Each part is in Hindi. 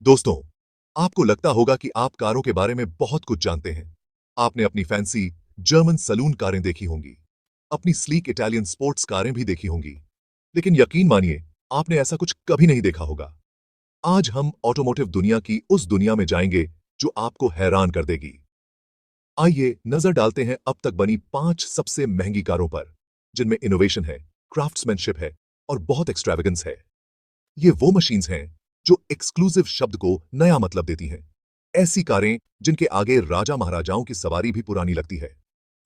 दोस्तों, आपको लगता होगा कि आप कारों के बारे में बहुत कुछ जानते हैं। आपने अपनी फैंसी जर्मन सलून कारें देखी होंगी, अपनी स्लीक इटालियन स्पोर्ट्स कारें भी देखी होंगी, लेकिन यकीन मानिए, आपने ऐसा कुछ कभी नहीं देखा होगा। आज हम ऑटोमोटिव दुनिया की उस दुनिया में जाएंगे जो आपको हैरान कर देगी। आइए नजर डालते हैं अब तक बनी 5 सबसे महंगी कारों पर, जिनमें इनोवेशन है, क्राफ्ट्समैनशिप है और बहुत एक्सट्रावेगेंस है। ये वो मशीन्स हैं जो एक्सक्लूसिव शब्द को नया मतलब देती हैं। ऐसी कारें जिनके आगे राजा महाराजाओं की सवारी भी पुरानी लगती है।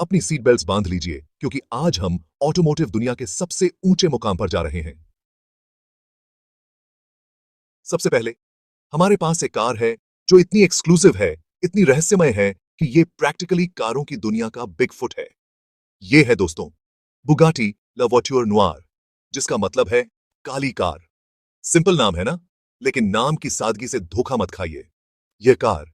अपनी सीट बेल्ट्स बांध लीजिए, क्योंकि आज हम ऑटोमोटिव दुनिया के सबसे ऊंचे मुकाम पर जा रहे हैं। सबसे पहले हमारे पास एक कार है जो इतनी एक्सक्लूसिव है, इतनी रहस्यमय है कि ये प्रैक्टिकली कारों की दुनिया का बिग फुट है। ये है दोस्तों, बुगाटी ला वॉइट्यूर नोयर, जिसका मतलब है काली कार। सिंपल नाम है ना, लेकिन नाम की सादगी से धोखा मत खाइए। यह कार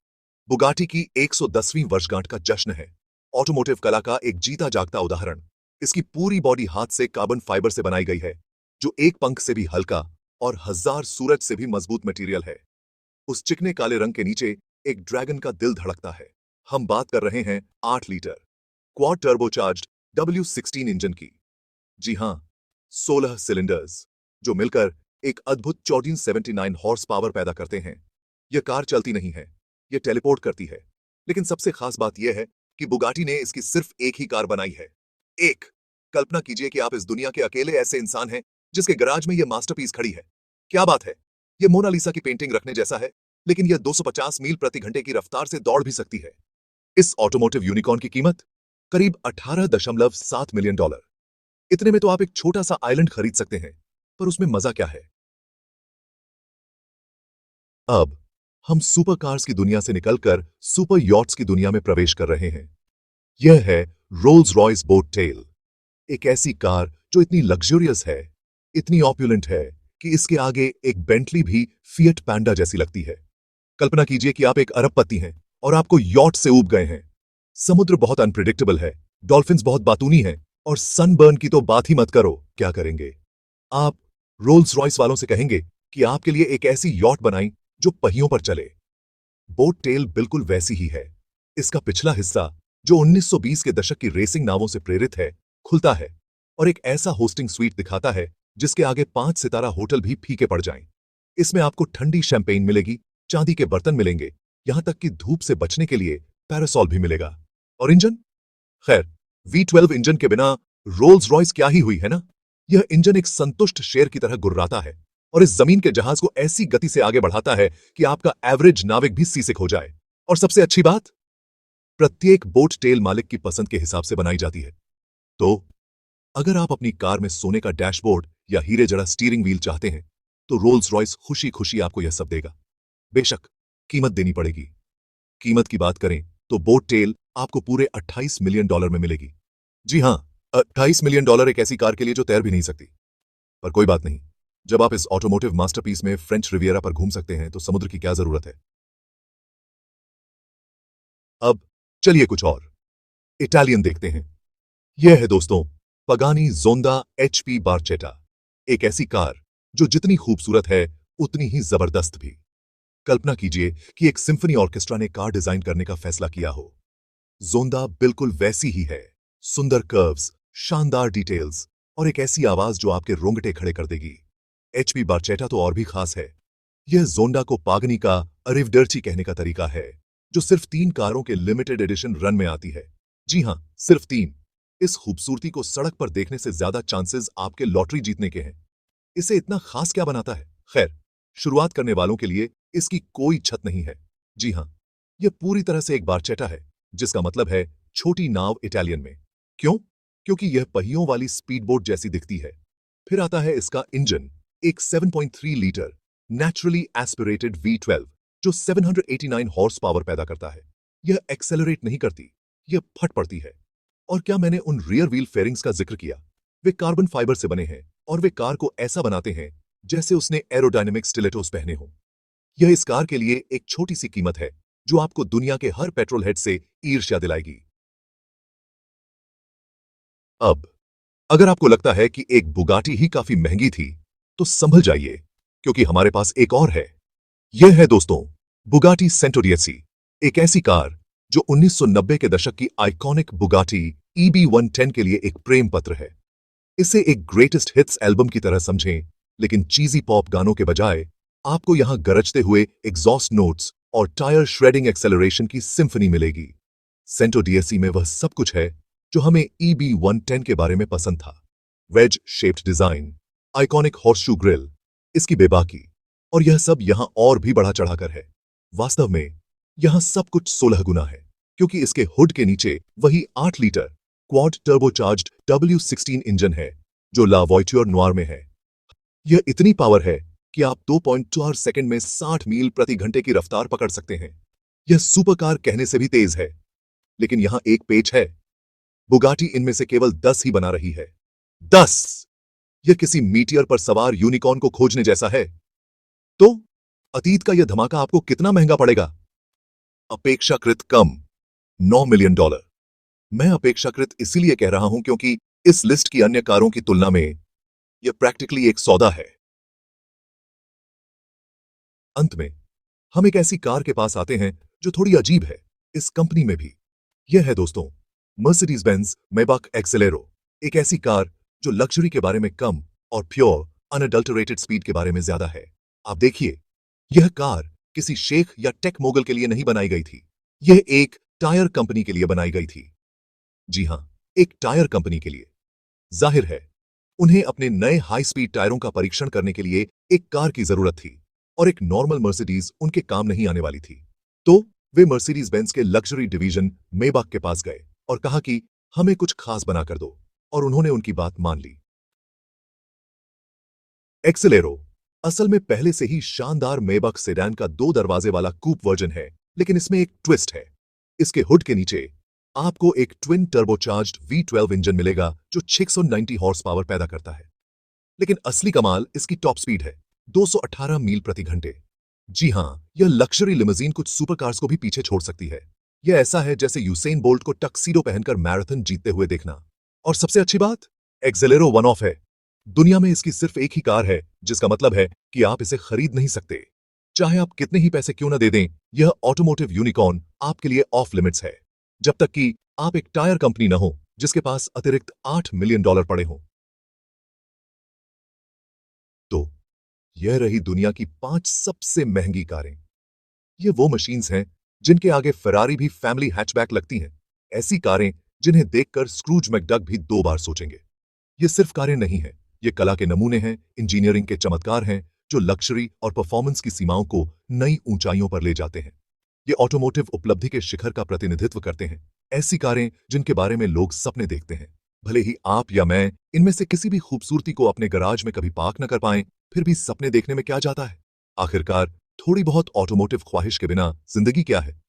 बुगाटी की 110वीं वर्षगांठ का जश्न है। ऑटोमोटिव कला का एक जीता जागता उदाहरण। इसकी पूरी बॉडी हाथ से कार्बन फाइबर से बनाई गई है, जो एक पंख से भी हल्का और 1000 सूरज से भी मजबूत मटेरियल है। उस चिकने काले रंग के नीचे एक ड्रैगन का दिल धड़कता है। हम बात कर रहे हैं 8 litre quad turbocharged W16 engine की। जी हां, 16 सिलेंडर्स जो मिलकर एक अद्भुत 1479 हॉर्स पावर पैदा करते हैं। यह कार चलती नहीं है, यह टेलीपोर्ट करती है। लेकिन सबसे खास बात यह है कि बुगाटी ने इसकी सिर्फ एक ही कार बनाई है। एक। कल्पना कीजिए कि आप इस दुनिया के अकेले ऐसे इंसान हैं जिसके गराज में यह मास्टरपीस खड़ी है। क्या बात है! यह मोनालिसा की पेंटिंग रखने जैसा है, लेकिन यह 250 मील प्रति घंटे की रफ्तार से दौड़ भी सकती है। इस ऑटोमोटिव यूनिकॉर्न की कीमत करीब 18.7 मिलियन डॉलर। इतने में तो आप एक छोटा सा आइलैंड खरीद सकते हैं, पर उसमें मजा क्या है? अब हम सुपर कार्स की दुनिया से निकलकर सुपर यॉट्स की दुनिया में प्रवेश कर रहे हैं। यह है रोल्स रॉयस बोट टेल, एक ऐसी कार जो इतनी लग्जरियस है, इतनी ऑप्युलेंट है कि इसके आगे एक बेंटली भी फिएट पैंडा जैसी लगती है। कल्पना कीजिए कि आप एक अरबपति हैं और आपको यॉट से ऊब गए हैं। समुद्र बहुत अनप्रिडिक्टेबल है, डॉल्फिन्स बहुत बातूनी हैं और सनबर्न की तो बात ही मत करो। क्या करेंगे? आप रोल्स रॉयस वालों से कहेंगे कि आपके लिए एक ऐसी यॉट बनाई जो पहियों पर चले। बोट टेल बिल्कुल वैसी ही है। इसका पिछला हिस्सा, जो 1920 के दशक की रेसिंग नावों से प्रेरित है, खुलता है और एक ऐसा होस्टिंग स्वीट दिखाता है जिसके आगे 5 सितारा होटल भी फीके पड़ जाएं। इसमें आपको ठंडी शैंपेन मिलेगी, चांदी के बर्तन मिलेंगे, यहां तक कि धूप से बचने के लिए पैरासॉल भी मिलेगा। और इंजन? खैर, V12 इंजन के बिना रोल्स रॉयस क्या ही हुई, है ना? यह इंजन एक संतुष्ट शेर की तरह गुर्राता है और इस जमीन के जहाज को ऐसी गति से आगे बढ़ाता है कि आपका एवरेज नाविक भी सीसिक हो जाए। और सबसे अच्छी बात, प्रत्येक बोट टेल मालिक की पसंद के हिसाब से बनाई जाती है। तो अगर आप अपनी कार में सोने का डैशबोर्ड या हीरे जड़ा स्टीयरिंग व्हील चाहते हैं, तो रोल्स रॉयस खुशी खुशी आपको यह सब देगा। बेशक कीमत देनी पड़ेगी। कीमत की बात करें तो बोट टेल आपको पूरे 28 मिलियन डॉलर में मिलेगी। जी हां, 28 मिलियन डॉलर एक ऐसी कार के लिए जो तैर भी नहीं सकती। पर कोई बात नहीं, जब आप इस ऑटोमोटिव मास्टरपीस में फ्रेंच रिवियरा पर घूम सकते हैं तो समुद्र की क्या जरूरत है? अब चलिए कुछ और इटालियन देखते हैं। यह है दोस्तों, पगानी जोंदा HP बारचेटा, एक ऐसी कार जो जितनी खूबसूरत है उतनी ही जबरदस्त भी। कल्पना कीजिए कि एक सिम्फनी ऑर्केस्ट्रा ने कार डिजाइन करने का फैसला किया हो। जोंदा बिल्कुल वैसी ही है। सुंदर कर्व्स, शानदार डिटेल्स और एक ऐसी आवाज जो आपके रोंगटे खड़े कर देगी। HP बारचेटा तो और भी खास है। यह जोंडा को पागनी का अरिवडर्ची कहने का तरीका है, जो सिर्फ 3 कारों के लिमिटेड एडिशन रन में आती है। जी हां, सिर्फ 3। इस खूबसूरती को सड़क पर देखने से ज्यादा चांसेस आपके लॉटरी जीतने के हैं। इसे इतना खास क्या बनाता है? खैर, शुरुआत करने वालों के लिए इसकी कोई छत नहीं है। जी हां, यह पूरी तरह से एक बारचेटा है, जिसका मतलब है छोटी नाव इटालियन में। क्यों? क्योंकि यह पहियों वाली स्पीडबोट जैसी दिखती है। फिर आता है इसका इंजन, एक 7.3 लीटर नेचुरली एस्पिरेटेड V12, जो 789 हॉर्स पावर पैदा करता है। यह एक्सेलरेट नहीं करती, यह फट पड़ती है। और क्या मैंने उन रियर व्हील फेयरिंग्स का जिक्र किया? वे कार्बन फाइबर से बने हैं और वे कार को ऐसा बनाते हैं जैसे उसने एरोडायनेमिक स्टिलेटोस पहने हों। यह इस कार के लिए एक छोटी सी कीमत है जो आपको दुनिया के हर पेट्रोल हेड से ईर्ष्या दिलाएगी। अब अगर आपको लगता है कि एक बुगाटी ही काफी महंगी थी, तो संभल जाइए, क्योंकि हमारे पास एक और है। यह है दोस्तों बुगाटी सेंटोडियसी, एक ऐसी कार जो 1990 के दशक की आइकॉनिक बुगाटी EB 110 के लिए एक प्रेम पत्र है। इसे एक ग्रेटेस्ट हिट्स एल्बम की तरह समझें, लेकिन चीजी पॉप गानों के बजाय आपको यहां गरजते हुए एग्जॉस्ट नोट्स और टायर श्रेडिंग एक्सेलरेशन की सिम्फनी मिलेगी। सेंटो डीएसई में वह सब कुछ है जो हमें EB 110 के बारे में पसंद था। Wedge shaped design, iconic horseshoe grill, इसकी बेबाकी, और यह सब यहां और भी बढ़ा चढ़ाकर है। वास्तव में यहां सब कुछ 16 गुना है, क्योंकि इसके हुड के नीचे वही 8 litre quad turbocharged W16 engine है जो ला वॉइट्योर नोir में है। यह इतनी पावर है कि आप 2.4 सेकंड में 60 मील प्रति घंटे की रफ्तार पकड़ सकते हैं। यह सुपरकार कहने से भी तेज है। लेकिन यहां एक पेच है, बुगाटी इनमें से केवल 10 ही बना रही है। 10! यह किसी मीटियर पर सवार यूनिकॉर्न को खोजने जैसा है। तो अतीत का यह धमाका आपको कितना महंगा पड़ेगा? अपेक्षाकृत कम, $9 मिलियन। मैं अपेक्षाकृत इसीलिए कह रहा हूं क्योंकि इस लिस्ट की अन्य कारों की तुलना में यह प्रैक्टिकली एक सौदा है। अंत में हम एक ऐसी कार के पास आते हैं जो थोड़ी अजीब है इस कंपनी में भी। यह है दोस्तों मर्सिडीज बेंज मेबाक एक्सेलेरो, एक ऐसी कार जो लग्जरी के बारे में कम और प्योर अनअडल्टरेटेड स्पीड के बारे में ज्यादा है। आप देखिए, यह कार किसी शेख या टेक मोगल के लिए नहीं बनाई गई थी। यह एक टायर कंपनी के लिए बनाई गई थी। जी हां, एक टायर कंपनी के लिए। जाहिर है उन्हें अपने नए हाई स्पीड टायरों का परीक्षण करने के लिए एक कार की जरूरत थी और एक नॉर्मल मर्सिडीज उनके काम नहीं आने वाली थी। तो वे मर्सिडीज बेंज के लग्जरी डिवीजन मेबाक के पास गए और कहा कि हमें कुछ खास बना कर दो, और उन्होंने उनकी बात मान ली। एक्सेलेरो असल में पहले से ही शानदार मेबाक सेडान का 2 दरवाजे वाला कूप वर्जन है, लेकिन इसमें एक ट्विस्ट है। इसके हुड के नीचे आपको एक ट्विन टर्बोचार्ज्ड V12 इंजन मिलेगा जो 690 हॉर्स पावर पैदा करता है। लेकिन असली कमाल इसकी टॉप स्पीड है, 218 मील प्रति घंटे। जी हां, यह लक्जरी लिमोजीन कुछ सुपरकार्स को भी पीछे छोड़ सकती है। यह ऐसा है जैसे यूसेन बोल्ट को टक्सीडो पहनकर मैराथन जीतते हुए देखना। और सबसे अच्छी बात, एक्सेलेरो वन ऑफ है। दुनिया में इसकी सिर्फ एक ही कार है, जिसका मतलब है कि आप इसे खरीद नहीं सकते। चाहे आप कितने ही पैसे क्यों न दे दें, यह ऑटोमोटिव यूनिकॉर्न आपके लिए ऑफ लिमिट्स है, जब तक कि आप एक टायर कंपनी न हो जिसके पास अतिरिक्त $8 मिलियन पड़े हों। तो यह रही दुनिया की 5 सबसे महंगी कारें। ये वो मशीन्स हैं जिनके आगे फरारी भी फैमिली हैचबैक लगती हैं। ऐसी कारें जिन्हें देखकर स्क्रूज मैकडक भी 2 बार सोचेंगे। ये सिर्फ कारें नहीं हैं, ये कला के नमूने हैं, इंजीनियरिंग के चमत्कार हैं जो लक्जरी और परफॉर्मेंस की सीमाओं को नई ऊंचाइयों पर ले जाते हैं। ये ऑटोमोटिव उपलब्धि के शिखर का प्रतिनिधित्व करते हैं। ऐसी कारें जिनके बारे में लोग सपने देखते हैं। भले ही आप या मैं इनमें से किसी भी खूबसूरती को अपने गराज में कभी पार्क न कर पाएं, फिर भी सपने देखने में क्या जाता है? आखिरकार थोड़ी बहुत ऑटोमोटिव ख्वाहिश के बिना जिंदगी क्या है?